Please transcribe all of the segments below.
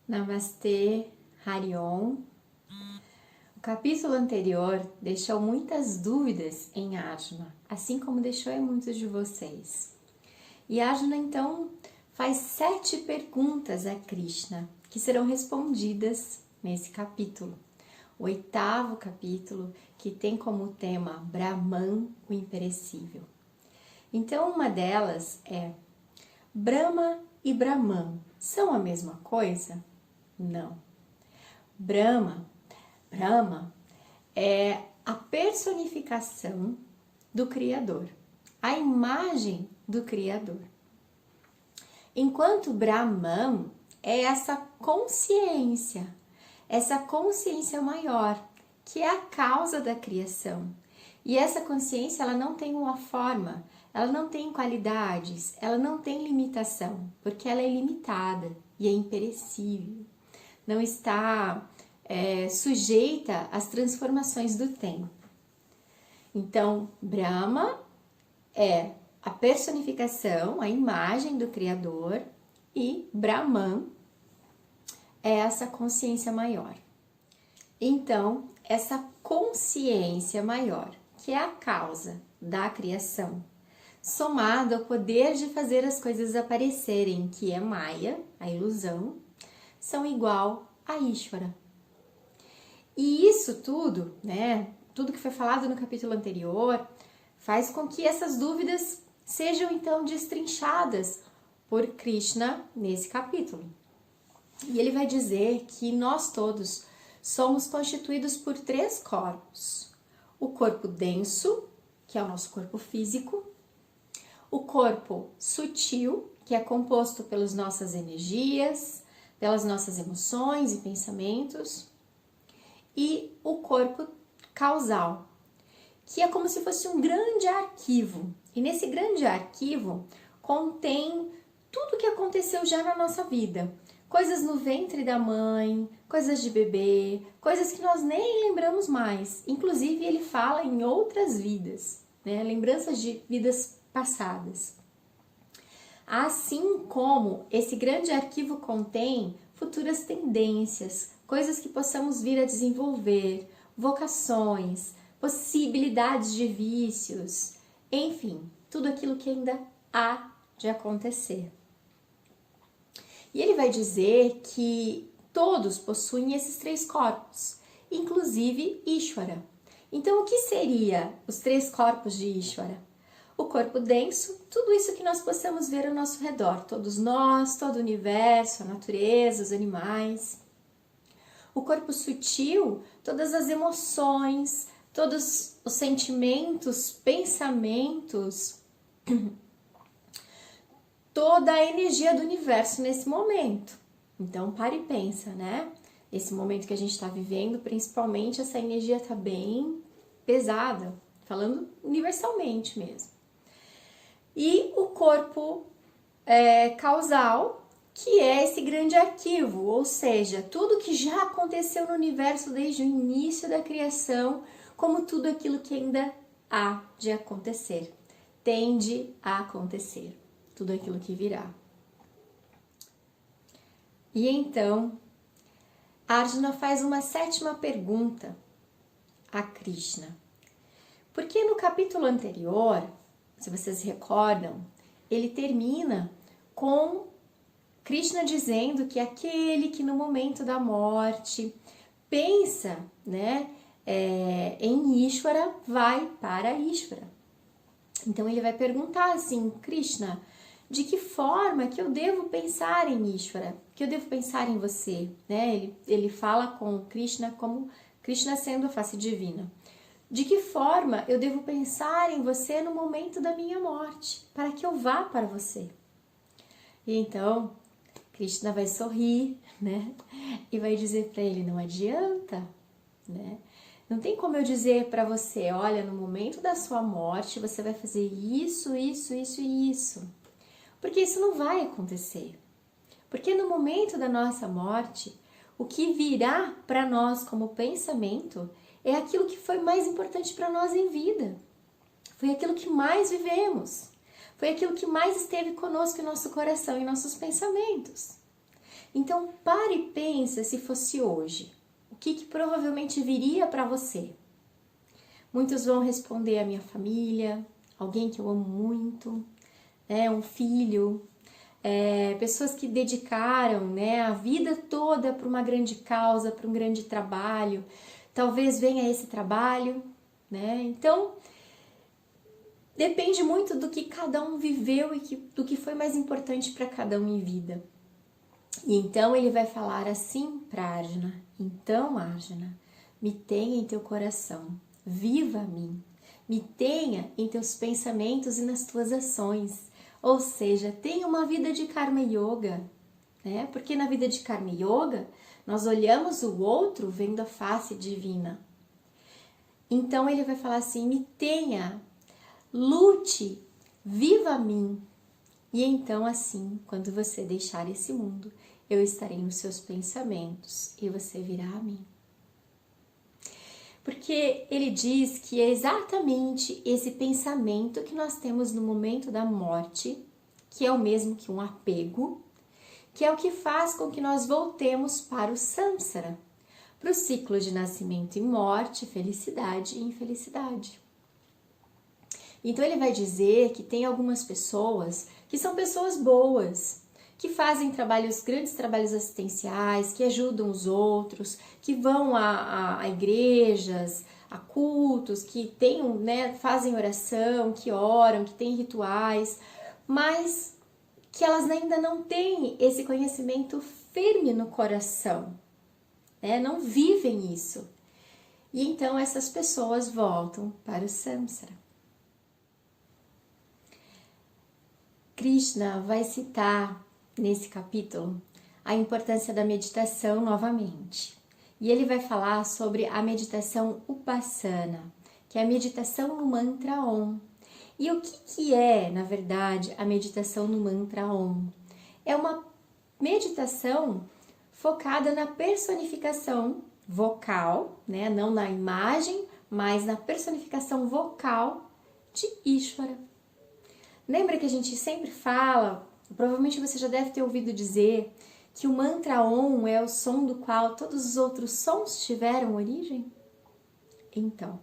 Namastê, Harion. O capítulo anterior deixou muitas dúvidas em Arjuna, assim como deixou em muitos de vocês. E Arjuna então faz 7 perguntas a Krishna, que serão respondidas nesse capítulo. O 8º capítulo, que tem como tema Brahman, o imperecível. Então uma delas é: Brahma e Brahman são a mesma coisa? Não. Brahma é a personificação do Criador, a imagem do Criador. Enquanto Brahman é essa consciência maior, que é a causa da criação. E essa consciência, ela não tem uma forma, ela não tem qualidades, ela não tem limitação, porque ela é ilimitada e é imperecível. Não está sujeita às transformações do tempo. Então, Brahma é a personificação, a imagem do Criador, e Brahman é essa consciência maior. Então, essa consciência maior, que é a causa da criação, somado ao poder de fazer as coisas aparecerem, que é Maya, a ilusão, são igual a Ishvara. E isso tudo, tudo que foi falado no capítulo anterior, faz com que essas dúvidas sejam então destrinchadas por Krishna nesse capítulo. E ele vai dizer que nós todos somos constituídos por 3 corpos. O corpo denso, que é o nosso corpo físico, o corpo sutil, que é composto pelas nossas energias, pelas nossas emoções e pensamentos, e o corpo causal, que é como se fosse um grande arquivo. E nesse grande arquivo contém tudo o que aconteceu já na nossa vida. Coisas no ventre da mãe, coisas de bebê, coisas que nós nem lembramos mais. Inclusive ele fala em outras vidas, lembranças de vidas passadas. Assim como esse grande arquivo contém futuras tendências, coisas que possamos vir a desenvolver, vocações, possibilidades de vícios, enfim, tudo aquilo que ainda há de acontecer. E ele vai dizer que todos possuem esses 3 corpos, inclusive Ishvara. Então, o que seria os 3 corpos de Ishvara? O corpo denso, tudo isso que nós possamos ver ao nosso redor, todos nós, todo o universo, a natureza, os animais. O corpo sutil, todas as emoções, todos os sentimentos, pensamentos, toda a energia do universo nesse momento. Então, para e pensa, Esse momento que a gente está vivendo, principalmente, essa energia está bem pesada, falando universalmente mesmo. E o corpo causal, que é esse grande arquivo, ou seja, tudo que já aconteceu no universo desde o início da criação, como tudo aquilo que ainda há de acontecer, tende a acontecer, tudo aquilo que virá. E então, Arjuna faz uma 7ª pergunta a Krishna, porque no capítulo anterior, se vocês recordam, ele termina com Krishna dizendo que aquele que no momento da morte pensa, em Ishvara, vai para Ishvara. Então ele vai perguntar assim: Krishna, de que forma que eu devo pensar em Ishvara? Que eu devo pensar em você? Ele fala com Krishna como Krishna sendo a face divina. De que forma eu devo pensar em você no momento da minha morte, para que eu vá para você? E então Krishna vai sorrir, e vai dizer para ele: não adianta, Não tem como eu dizer para você: olha, no momento da sua morte você vai fazer isso, isso, isso e isso. Porque isso não vai acontecer. Porque no momento da nossa morte, o que virá para nós como pensamento é aquilo que foi mais importante para nós em vida. Foi aquilo que mais vivemos. Foi aquilo que mais esteve conosco em nosso coração e nossos pensamentos. Então, pare e pensa se fosse hoje. O que provavelmente viria para você? Muitos vão responder a minha família, alguém que eu amo muito, né, um filho, pessoas que dedicaram, né, a vida toda para uma grande causa, para um grande trabalho. Talvez venha esse trabalho, né? Então, depende muito do que cada um viveu e do que foi mais importante para cada um em vida. E então ele vai falar assim para Arjuna: então, Arjuna, me tenha em teu coração, viva a mim, me tenha em teus pensamentos e nas tuas ações. Ou seja, tenha uma vida de Karma Yoga, né? Porque na vida de Karma Yoga, nós olhamos o outro vendo a face divina. Então ele vai falar assim: me tenha, lute, viva a mim. E então assim, quando você deixar esse mundo, eu estarei nos seus pensamentos e você virá a mim. Porque ele diz que é exatamente esse pensamento que nós temos no momento da morte, que é o mesmo que um apego, que é o que faz com que nós voltemos para o samsara, para o ciclo de nascimento e morte, felicidade e infelicidade. Então ele vai dizer que tem algumas pessoas que são pessoas boas, que fazem grandes trabalhos assistenciais, que ajudam os outros, que vão a igrejas, a cultos, que fazem oração, que oram, que têm rituais, mas que elas ainda não têm esse conhecimento firme no coração, né? Não vivem isso. E então essas pessoas voltam para o samsara. Krishna vai citar nesse capítulo a importância da meditação novamente. E ele vai falar sobre a meditação Upasana, que é a meditação no mantra Om. E o que é, na verdade, a meditação no mantra Om? É uma meditação focada na personificação vocal, né? Não na imagem, mas na personificação vocal de Ishvara. Lembra que a gente sempre fala, provavelmente você já deve ter ouvido dizer, que o mantra Om é o som do qual todos os outros sons tiveram origem? Então,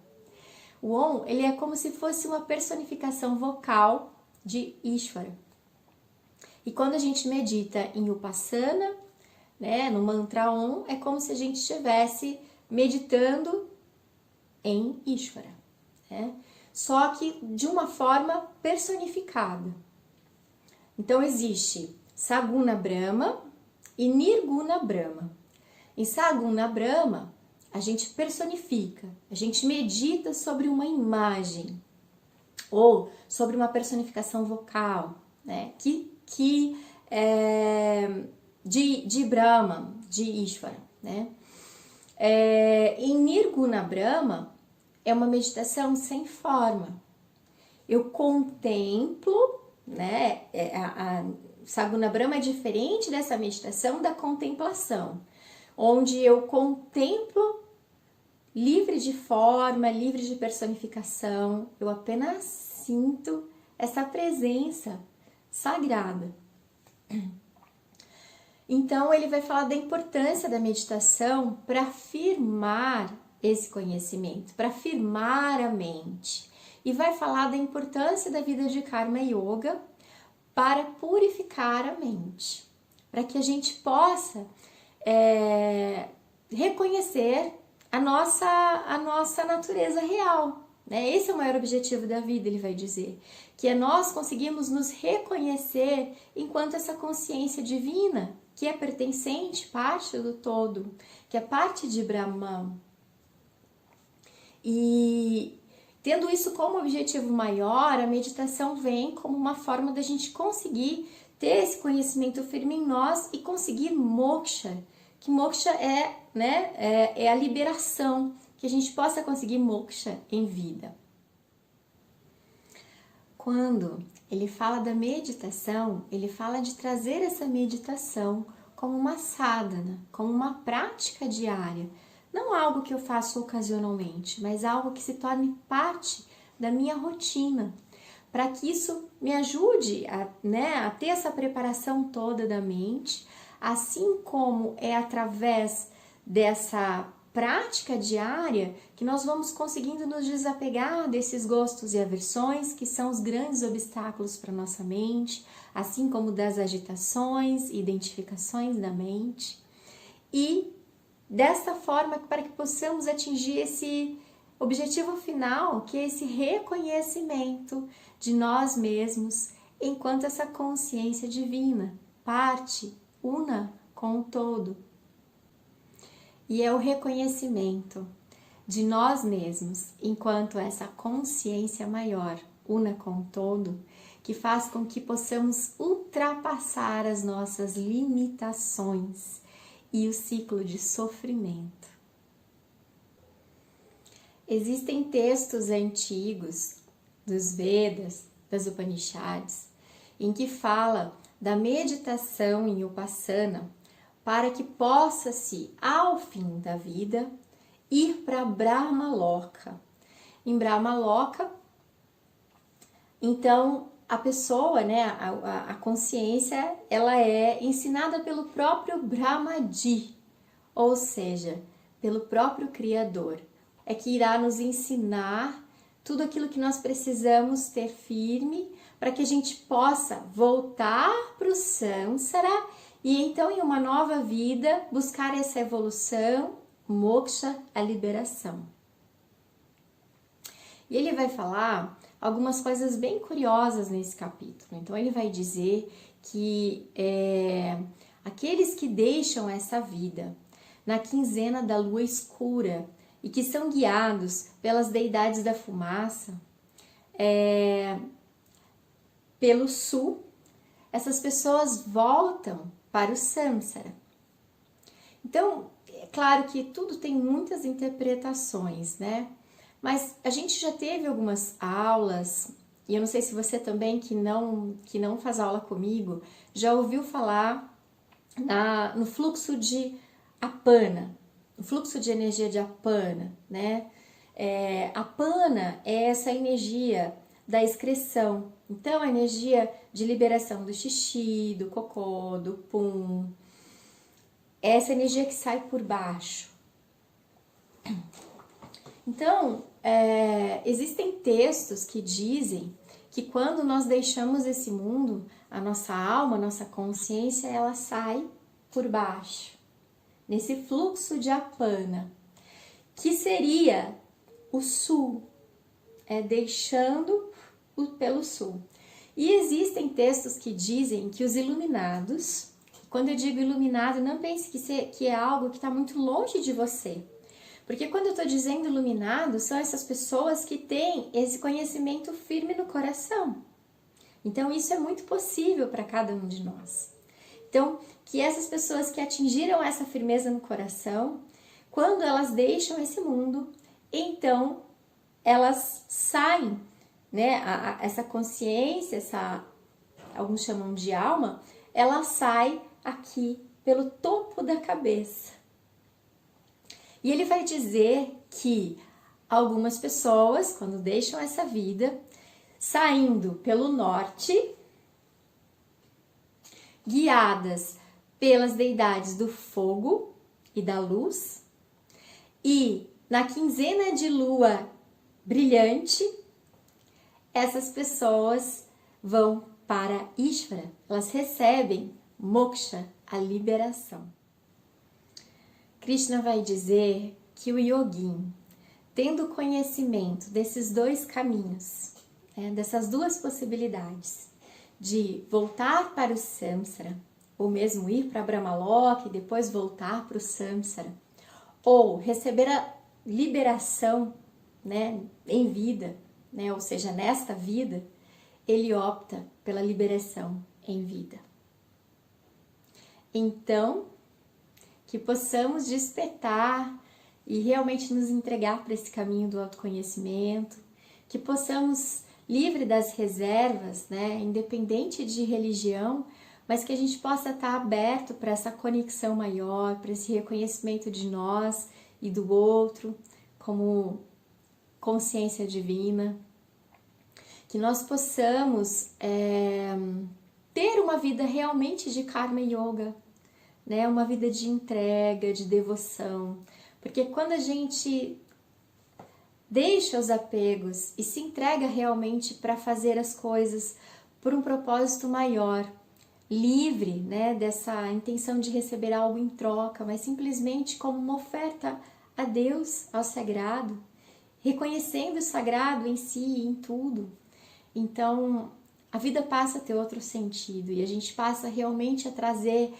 o Om, ele é como se fosse uma personificação vocal de Ishvara. E quando a gente medita em Upasana, né, no mantra Om, é como se a gente estivesse meditando em Ishvara, né? Só que de uma forma personificada. Então existe Saguna Brahma e Nirguna Brahma. Em Saguna Brahma, a gente personifica, a gente medita sobre uma imagem ou sobre uma personificação vocal, né? De Brahma, de Ishvara, né? Em Nirguna Brahma, é uma meditação sem forma. Eu contemplo, né? A Saguna Brahma é diferente dessa meditação da contemplação, onde eu contemplo livre de forma, livre de personificação, eu apenas sinto essa presença sagrada. Então ele vai falar da importância da meditação para firmar esse conhecimento, para firmar a mente. E vai falar da importância da vida de Karma Yoga para purificar a mente, para que a gente possa reconhecer a nossa natureza real, né? Esse é o maior objetivo da vida, ele vai dizer, que é nós conseguirmos nos reconhecer enquanto essa consciência divina, que é pertencente, parte do todo, que é parte de Brahman. E tendo isso como objetivo maior, a meditação vem como uma forma da gente conseguir ter esse conhecimento firme em nós e conseguir moksha, que moksha é a liberação, que a gente possa conseguir moksha em vida. Quando ele fala da meditação, ele fala de trazer essa meditação como uma sadhana, como uma prática diária. Não algo que eu faço ocasionalmente, mas algo que se torne parte da minha rotina, para que isso me ajude a ter essa preparação toda da mente, assim como é através dessa prática diária que nós vamos conseguindo nos desapegar desses gostos e aversões que são os grandes obstáculos para nossa mente, assim como das agitações e identificações da mente, e desta forma para que possamos atingir esse objetivo final, que é esse reconhecimento de nós mesmos enquanto essa consciência divina, parte, una com o todo. E é o reconhecimento de nós mesmos enquanto essa consciência maior, una com o todo, que faz com que possamos ultrapassar as nossas limitações e o ciclo de sofrimento. Existem textos antigos dos Vedas, das Upanishads, em que fala da meditação em Upasana para que possa-se, ao fim da vida, ir para Brahmaloka. Em Brahmaloka, então, a pessoa, né, a consciência, ela é ensinada pelo próprio Brahmaji, ou seja, pelo próprio Criador. É que irá nos ensinar tudo aquilo que nós precisamos ter firme para que a gente possa voltar para o Samsara e então em uma nova vida buscar essa evolução, moksha, a liberação. E ele vai falar algumas coisas bem curiosas nesse capítulo. Então ele vai dizer que aqueles que deixam essa vida na quinzena da lua escura e que são guiados pelas deidades da fumaça, pelo sul, essas pessoas voltam para o Samsara. Então, é claro que tudo tem muitas interpretações, né? Mas a gente já teve algumas aulas, e eu não sei se você também que não faz aula comigo, já ouviu falar no fluxo de Apana, o fluxo de energia de Apana, né? Apana é essa energia da excreção. Então, a energia de liberação do xixi, do cocô, do pum, essa energia que sai por baixo. Então, existem textos que dizem que quando nós deixamos esse mundo, a nossa alma, a nossa consciência, ela sai por baixo, nesse fluxo de Apana, que seria o sul, deixando pelo sul. E existem textos que dizem que os iluminados, quando eu digo iluminado, não pense que é algo que está muito longe de você. Porque quando eu estou dizendo iluminado, são essas pessoas que têm esse conhecimento firme no coração. Então, isso é muito possível para cada um de nós. Então, que essas pessoas que atingiram essa firmeza no coração, quando elas deixam esse mundo, então elas saem, né? Essa consciência, alguns chamam de alma, ela sai aqui pelo topo da cabeça. E ele vai dizer que algumas pessoas, quando deixam essa vida, saindo pelo norte, guiadas pelas deidades do fogo e da luz, e na quinzena de lua brilhante, essas pessoas vão para Ishvara, elas recebem moksha, a liberação. Krishna vai dizer que o yogin, tendo conhecimento desses dois caminhos, dessas duas possibilidades, de voltar para o Samsara, ou mesmo ir para Brahmaloka e depois voltar para o Samsara, ou receber a liberação, né, em vida, né, ou seja, nesta vida, ele opta pela liberação em vida. Então, que possamos despertar e realmente nos entregar para esse caminho do autoconhecimento, que possamos, livre das reservas, né, independente de religião, mas que a gente possa estar aberto para essa conexão maior, para esse reconhecimento de nós e do outro como consciência divina, que nós possamos ter uma vida realmente de Karma Yoga, né? Uma vida de entrega, de devoção. Porque quando a gente deixa os apegos e se entrega realmente para fazer as coisas por um propósito maior, livre, né, dessa intenção de receber algo em troca, mas simplesmente como uma oferta a Deus, ao sagrado, reconhecendo o sagrado em si e em tudo. Então, a vida passa a ter outro sentido e a gente passa realmente a trazer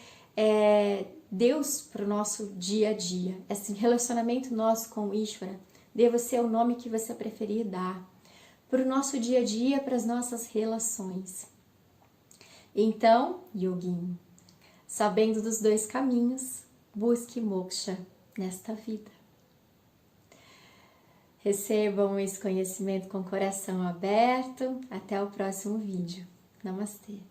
Deus para o nosso dia a dia. Esse relacionamento nosso com o Ishvara, deva ser o nome que você preferir dar, para o nosso dia a dia, para as nossas relações. Então, yoguinho, sabendo dos dois caminhos, busque moksha nesta vida. Recebam esse conhecimento com o coração aberto. Até o próximo vídeo. Namastê!